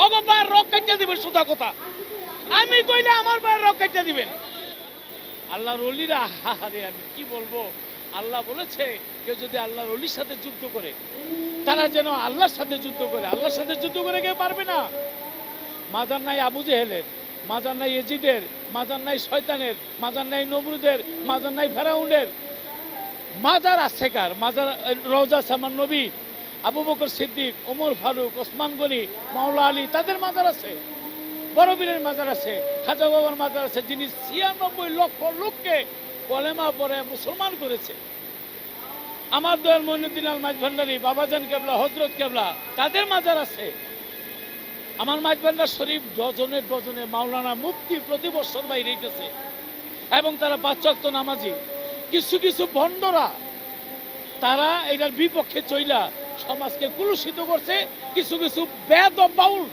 অগবার rock কাটিয়ে দিবেন, সোজা কথা। আমি কইলে আমার ভাইয়ের রক কাটিয়ে দিবেন। আল্লাহর ওলিরা, আরে আমি কি বলবো, আল্লাহ বলেছে কেউ যদি আল্লাহর ওলির সাথে যুদ্ধ করে তারা যেন আল্লাহর সাথে যুদ্ধ করে। আল্লাহর সাথে যুদ্ধ করে কেউ পারবে না। মাজার নাই আবু জেহেলের, মাজার নাই এজিদের, মাজার নাই শয়তানের, মাজার নাই নমরুদের, মাজার নাই ফেরাউনের। মাজার আছে কার? মাজার রওজা সামান নবী, আবু বকর সিদ্দিক, ওমর ফারুক, ওসমান গনি, মাওলা আলী, তাদের মাজার আছে। বড় বীরের মাজার আছে, খাজা বাবার মাজার আছে, যিনি ৯৬ লক্ষ লোককে কলেমা পড়ে মুসলমান করেছে। আমার দয়াল মঈনুদ্দিন আল মাইজ ভান্ডারী, বাবাজান কেবলা, হযরত কেবলা, তাদের মাজার আছে। আমার মাইজ ভান্ডার শরীফ ডজনে ডজনে মাওলানা মুফতি প্রতি বছর বাইরে গেছে, এবং তারা ৫ ওয়াক্ত নামাজি। কিছু কিছু ভণ্ডরা তারা এটার বিপক্ষে চইলা সমাজকে কুলুষিত করছে। কিছু কিছু বেদ বাউল